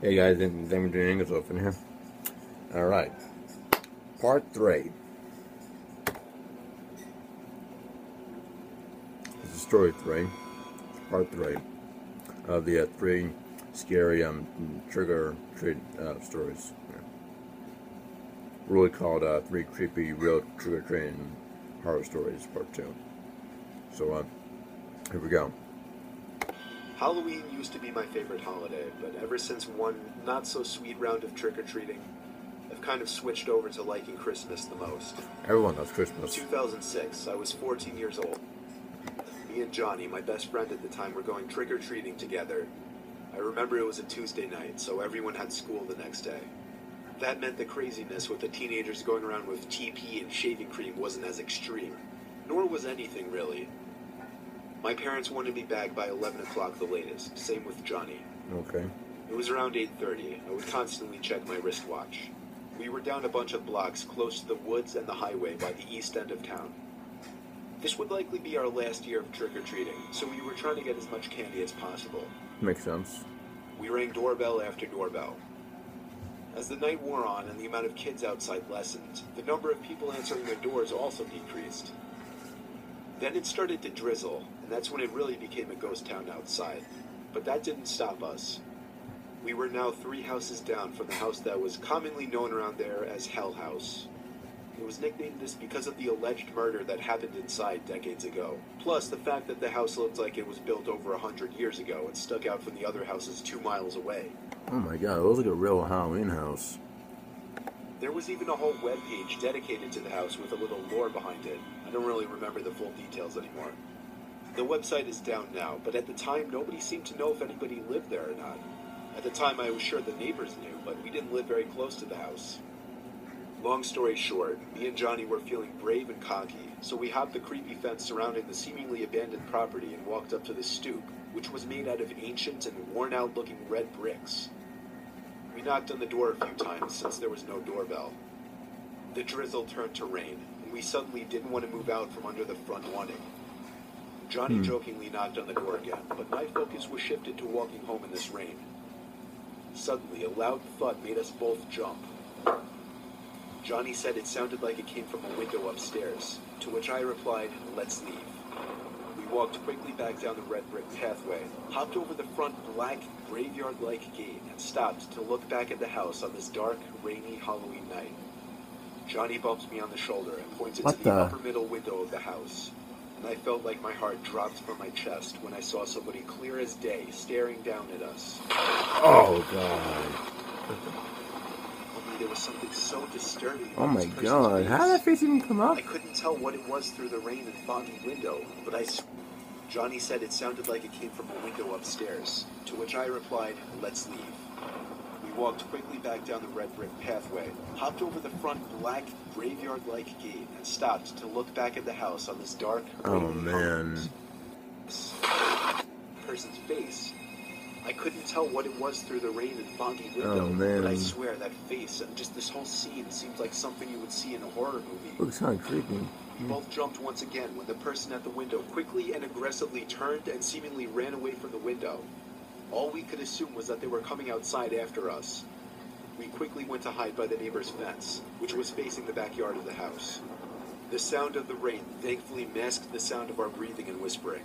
Hey guys, thanks for doing English open here. Alright. Part 3. This is story 3. Part 3 of the 3 scary trigger treat stories. Yeah. Really called 3 creepy real trigger treating horror stories, part 2. So here we go. Halloween used to be my favorite holiday, but ever since one not-so-sweet round of trick-or-treating, I've kind of switched over to liking Christmas the most. Everyone loves Christmas. In 2006, I was 14 years old. Me and Johnny, my best friend at the time, were going trick-or-treating together. I remember it was a Tuesday night, so everyone had school the next day. That meant the craziness with the teenagers going around with TP and shaving cream wasn't as extreme, nor was anything really. My parents wanted me back by 11 o'clock the latest, same with Johnny. Okay. It was around 8:30. I would constantly check my wristwatch. We were down a bunch of blocks close to the woods and the highway by the east end of town. This would likely be our last year of trick-or-treating, so we were trying to get as much candy as possible. Makes sense. We rang doorbell after doorbell. As the night wore on and the amount of kids outside lessened, the number of people answering their doors also decreased. Then it started to drizzle, and that's when it really became a ghost town outside. But that didn't stop us. We were now 3 houses down from the house that was commonly known around there as Hell House. It was nicknamed this because of the alleged murder that happened inside decades ago, plus the fact that the house looked like it was built over 100 years ago and stuck out from the other houses 2 miles away. Oh my god, it looks like a real Halloween house. There was even a whole webpage dedicated to the house with a little lore behind it. I don't really remember the full details anymore. The website is down now, but at the time nobody seemed to know if anybody lived there or not. At the time I was sure the neighbors knew, but we didn't live very close to the house. Long story short, me and Johnny were feeling brave and cocky, so we hopped the creepy fence surrounding the seemingly abandoned property and walked up to the stoop, which was made out of ancient and worn-out looking red bricks. We knocked on the door a few times since there was no doorbell. The drizzle turned to rain, and we suddenly didn't want to move out from under the front awning. Johnny jokingly knocked on the door again, but my focus was shifted to walking home in this rain. Suddenly, a loud thud made us both jump. Johnny said it sounded like it came from a window upstairs, to which I replied, "Let's leave." We walked quickly back down the red brick pathway, hopped over the front black graveyard-like gate, and stopped to look back at the house on this dark, rainy Halloween night. Johnny bumped me on the shoulder and pointed to the upper middle window of the house, and I felt like my heart dropped from my chest when I saw somebody clear as day staring down at us. Oh god. Only there was something so disturbing about Oh my this person's god. face. How did that face even come up? I couldn't tell what it was through the rain and foggy window, but Johnny said it sounded like it came from a window upstairs, to which I replied, "Let's leave." We walked quickly back down the red brick pathway, hopped over the front black graveyard-like gate, and stopped to look back at the house on this dark, Oh man. person's face. I couldn't tell what it was through the rain and foggy window, Oh, man. but I swear that face and just this whole scene seemed like something you would see in a horror movie. Looks kind of creepy. We both jumped once again when the person at the window quickly and aggressively turned and seemingly ran away from the window. All we could assume was that they were coming outside after us. We quickly went to hide by the neighbor's fence, which was facing the backyard of the house. The sound of the rain thankfully masked the sound of our breathing and whispering.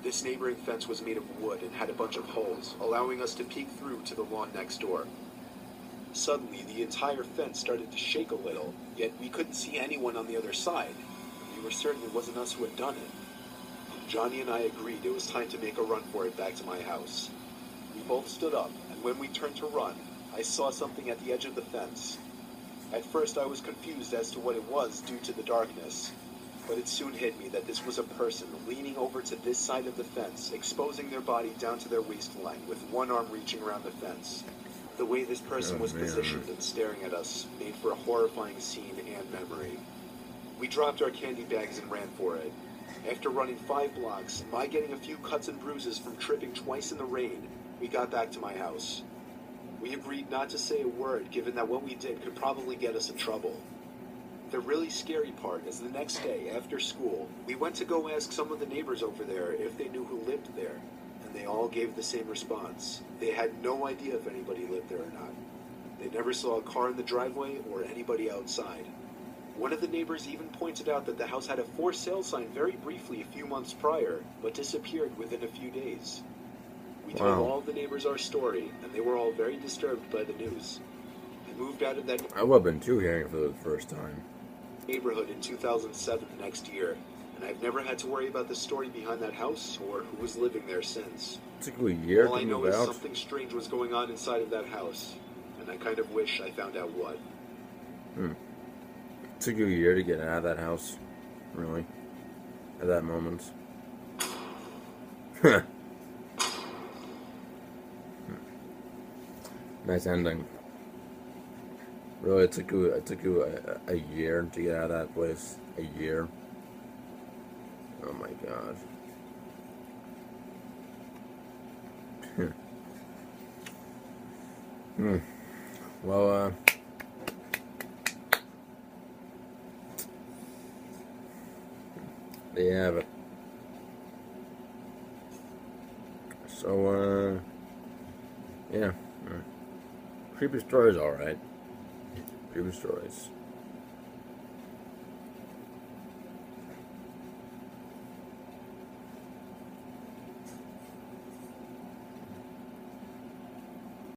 This neighboring fence was made of wood and had a bunch of holes, allowing us to peek through to the lawn next door. Suddenly, the entire fence started to shake a little, yet we couldn't see anyone on the other side. We were certain it wasn't us who had done it. Johnny and I agreed it was time to make a run for it back to my house. We both stood up, and when we turned to run, I saw something at the edge of the fence. At first I was confused as to what it was due to the darkness, but it soon hit me that this was a person leaning over to this side of the fence, exposing their body down to their waistline with one arm reaching around the fence. The way this person was positioned and staring at us made for a horrifying scene and memory. We dropped our candy bags and ran for it. After running 5 blocks, and by getting a few cuts and bruises from tripping twice in the rain, we got back to my house. We agreed not to say a word, given that what we did could probably get us in trouble. The really scary part is the next day, after school, we went to go ask some of the neighbors over there if they knew who lived there, and they all gave the same response. They had no idea if anybody lived there or not. They never saw a car in the driveway or anybody outside. One of the neighbors even pointed out that the house had a for sale sign very briefly a few months prior, but disappeared within a few days. We told all the neighbors our story, and they were all very disturbed by the news. I moved out of that I would have been too hearing it for the first time. neighborhood in 2007, the next year, and I've never had to worry about the story behind that house or who was living there since. It took you a year All to I know move is out. something strange was going on inside of that house, and I kind of wish I found out what. It took you a year to get out of that house, really, at that moment. Nice ending. Really, it took you a year to get out of that place. A year. Oh my god. Well, there you have it. So, yeah. Creepy stories, alright. Creepy stories.